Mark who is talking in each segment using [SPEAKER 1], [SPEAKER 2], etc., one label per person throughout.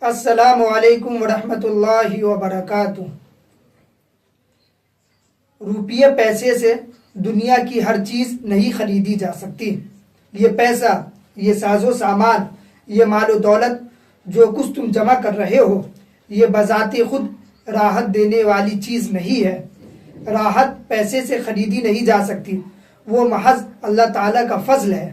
[SPEAKER 1] السلام علیکم ورحمۃ اللہ وبرکاتہ۔ روپیے پیسے سے دنیا کی ہر چیز نہیں خریدی جا سکتی۔ یہ پیسہ، یہ ساز و سامان، یہ مال و دولت جو کچھ تم جمع کر رہے ہو، یہ بذات خود راحت دینے والی چیز نہیں ہے۔ راحت پیسے سے خریدی نہیں جا سکتی، وہ محض اللہ تعالیٰ کا فضل ہے۔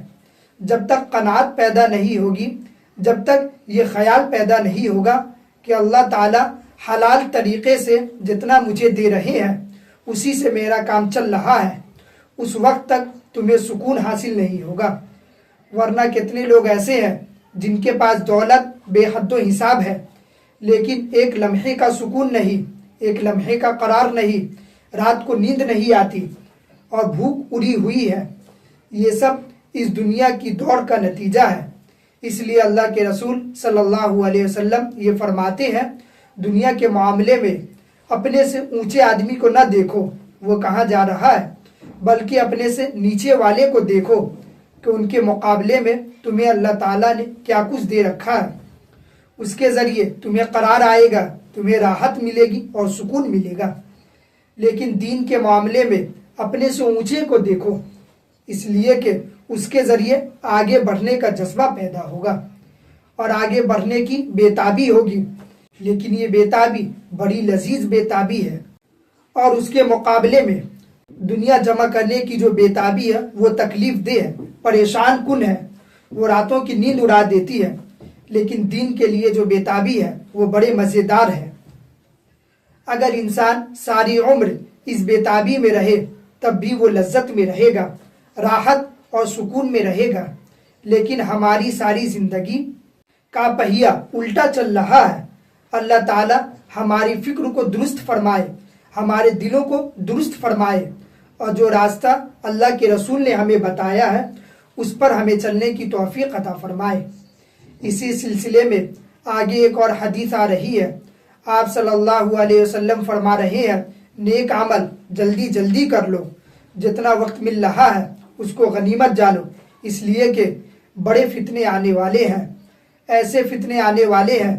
[SPEAKER 1] جب تک قناعت پیدا نہیں ہوگی، جب تک یہ خیال پیدا نہیں ہوگا کہ اللہ تعالیٰ حلال طریقے سے جتنا مجھے دے رہے ہیں اسی سے میرا کام چل رہا ہے، اس وقت تک تمہیں سکون حاصل نہیں ہوگا۔ ورنہ کتنے لوگ ایسے ہیں جن کے پاس دولت بے حد و حساب ہے، لیکن ایک لمحے کا سکون نہیں، ایک لمحے کا قرار نہیں، رات کو نیند نہیں آتی اور بھوک اڑی ہوئی ہے۔ یہ سب اس دنیا کی دوڑ کا نتیجہ ہے۔ اس لیے اللہ کے رسول صلی اللہ علیہ وسلم یہ فرماتے ہیں، دنیا کے معاملے میں اپنے سے اونچے آدمی کو نہ دیکھو وہ کہاں جا رہا ہے، بلکہ اپنے سے نیچے والے کو دیکھو کہ ان کے مقابلے میں تمہیں اللہ تعالیٰ نے کیا کچھ دے رکھا ہے۔ اس کے ذریعے تمہیں قرار آئے گا، تمہیں راحت ملے گی اور سکون ملے گا۔ لیکن دین کے معاملے میں اپنے سے اونچے کو دیکھو، اس لیے کہ اس کے ذریعے آگے بڑھنے کا جذبہ پیدا ہوگا اور آگے بڑھنے کی بےتابی ہوگی۔ لیکن یہ بےتابی بڑی لذیذ بےتابی ہے، اور اس کے مقابلے میں دنیا جمع کرنے کی جو بےتابی ہے وہ تکلیف دہ ہے، پریشان کن ہے، وہ راتوں کی نیند اڑا دیتی ہے۔ لیکن دین کے لیے جو بےتابی ہے وہ بڑے مزیدار ہے۔ اگر انسان ساری عمر اس بےتابی میں رہے تب بھی وہ لذت میں رہے گا، راحت اور سکون میں رہے گا۔ لیکن ہماری ساری زندگی کا پہیہ الٹا چل رہا ہے۔ اللہ تعالیٰ ہماری فکر کو درست فرمائے، ہمارے دلوں کو درست فرمائے، اور جو راستہ اللہ کے رسول نے ہمیں بتایا ہے اس پر ہمیں چلنے کی توفیق عطا فرمائے۔ اسی سلسلے میں آگے ایک اور حدیث آ رہی ہے۔ آپ صلی اللہ علیہ وسلم فرما رہے ہیں، نیک عمل جلدی جلدی کر لو، جتنا وقت مل رہا ہے اس کو غنیمت جانو، اس لیے کہ بڑے فتنے آنے والے ہیں۔ ایسے فتنے آنے والے ہیں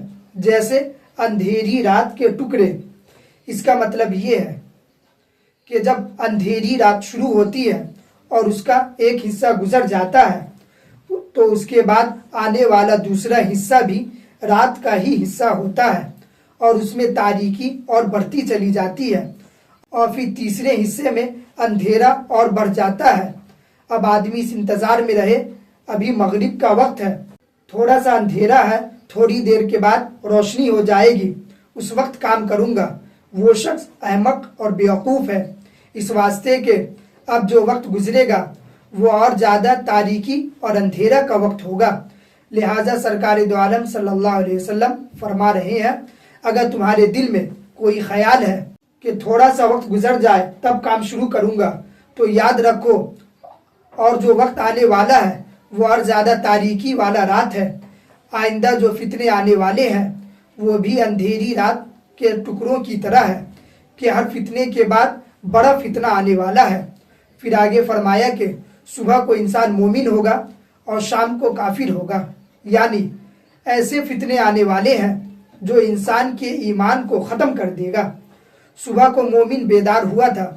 [SPEAKER 1] جیسے اندھیری رات کے ٹکڑے۔ اس کا مطلب یہ ہے کہ جب اندھیری رات شروع ہوتی ہے اور اس کا ایک حصہ گزر جاتا ہے تو اس کے بعد آنے والا دوسرا حصہ بھی رات کا ہی حصہ ہوتا ہے، اور اس میں تاریکی اور بڑھتی چلی جاتی ہے، اور پھر تیسرے حصے میں اندھیرا اور بڑھ جاتا ہے۔ اب آدمی اس انتظار میں رہے، ابھی مغرب کا وقت ہے، تھوڑا سا اندھیرا ہے، تھوڑی دیر کے بعد روشنی ہو جائے گی، اس وقت کام کروں گا۔ وہ شخص احمق اور بیوقوف ہے، اس واسطے کہ اب جو وقت گزرے گا وہ اور زیادہ تاریکی اور اندھیرا کا وقت ہوگا۔ لہٰذا سرکار دو عالم صلی اللہ علیہ وسلم فرما رہے ہیں، اگر تمہارے دل میں کوئی خیال ہے کہ تھوڑا سا وقت گزر جائے تب کام شروع کروں گا، تو یاد رکھو اور جو وقت آنے والا ہے وہ اور زیادہ تاریکی والا رات ہے۔ آئندہ جو فتنے آنے والے ہیں وہ بھی اندھیری رات کے ٹکڑوں کی طرح ہے کہ ہر فتنے کے بعد بڑا فتنہ آنے والا ہے۔ پھر آگے فرمایا کہ صبح کو انسان مومن ہوگا اور شام کو کافر ہوگا، یعنی ایسے فتنے آنے والے ہیں جو انسان کے ایمان کو ختم کر دے گا۔ صبح کو مومن بیدار ہوا تھا،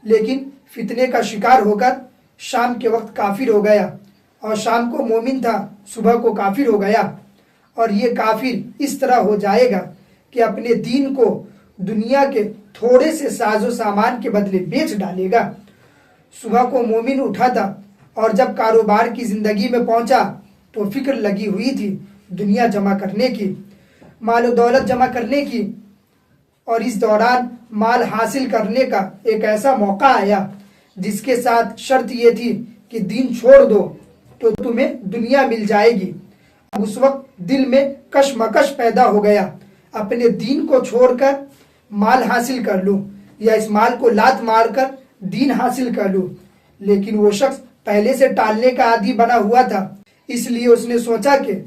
[SPEAKER 1] لیکن فتنے کا شکار ہو کر شام کے وقت کافر ہو گیا، اور شام کو مومن تھا، صبح کو کافر ہو گیا، اور یہ کافر اس طرح ہو جائے گا کہ اپنے دین کو دنیا کے تھوڑے سے ساز و سامان کے بدلے بیچ ڈالے گا۔ صبح کو مومن اٹھا تھا اور جب کاروبار کی زندگی میں پہنچا تو فکر لگی ہوئی تھی دنیا جمع کرنے کی، مال و دولت جمع کرنے کی، اور اس دوران مال حاصل کرنے کا ایک ایسا موقع آیا جس کے ساتھ شرط یہ تھی کہ دین چھوڑ دو تو تمہیں دنیا مل جائے گی۔ اب اس وقت دل میں کشمکش پیدا ہو گیا، اپنے دین کو چھوڑ کر مال حاصل کر لوں یا اس مال کو لات مار کر دین حاصل کر لوں۔ لیکن وہ شخص پہلے سے ٹالنے کا عادی بنا ہوا تھا، اس لیے اس نے سوچا کہ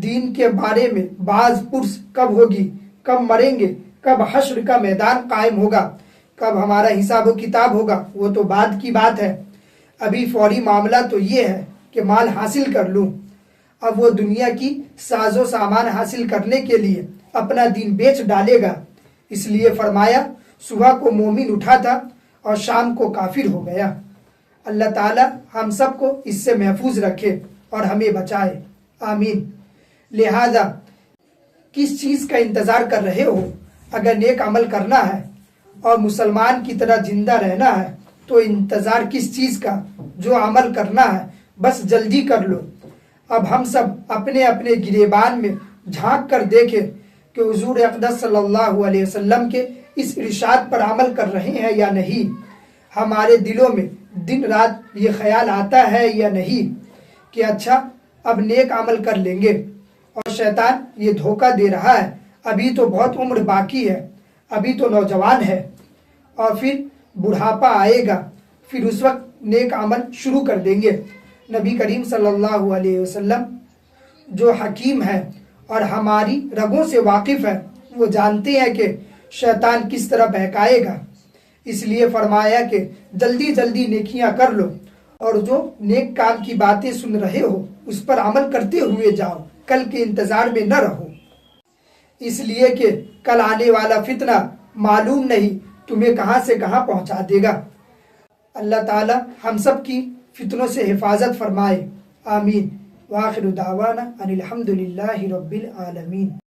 [SPEAKER 1] دین کے بارے میں بعض پرس کب ہوگی، کب مریں گے، کب حشر کا میدان قائم ہوگا، کب ہمارا حساب و کتاب ہوگا، وہ تو بعد کی بات ہے۔ ابھی فوری معاملہ تو یہ ہے کہ مال حاصل کر لوں۔ اب وہ دنیا کی ساز و سامان حاصل کرنے کے لیے اپنا دین بیچ ڈالے گا۔ اس لیے فرمایا صبح کو مومن اٹھا تھا اور شام کو کافر ہو گیا۔ اللہ تعالی ہم سب کو اس سے محفوظ رکھے اور ہمیں بچائے، آمین۔ لہذا کس چیز کا انتظار کر رہے ہو؟ اگر نیک عمل کرنا ہے اور مسلمان کی طرح زندہ رہنا ہے تو انتظار کس چیز کا؟ جو عمل کرنا ہے بس جلدی کر لو۔ اب ہم سب اپنے اپنے گریبان میں جھانک کر دیکھیں کہ حضور اقدس صلی اللہ علیہ وسلم کے اس ارشاد پر عمل کر رہے ہیں یا نہیں۔ ہمارے دلوں میں دن رات یہ خیال آتا ہے یا نہیں کہ اچھا اب نیک عمل کر لیں گے، اور شیطان یہ دھوکہ دے رہا ہے ابھی تو بہت عمر باقی ہے، ابھی تو نوجوان ہے، اور پھر بڑھاپا آئے گا، پھر اس وقت نیک عمل شروع کر دیں گے۔ نبی کریم صلی اللہ علیہ وسلم جو حکیم ہے اور ہماری رگوں سے واقف ہے، وہ جانتے ہیں کہ شیطان کس طرح بہکائے گا، اس لیے فرمایا کہ جلدی جلدی نیکیاں کر لو، اور جو نیک کام کی باتیں سن رہے ہو اس پر عمل کرتے ہوئے جاؤ، کل کے انتظار میں نہ رہو، اس لیے کہ کل آنے والا فتنہ معلوم نہیں تمہیں کہاں سے کہاں پہنچا دے گا۔ اللہ تعالی ہم سب کی فتنوں سے حفاظت فرمائے، آمین۔ وآخر دعوانا ان الحمد للہ رب العالمین۔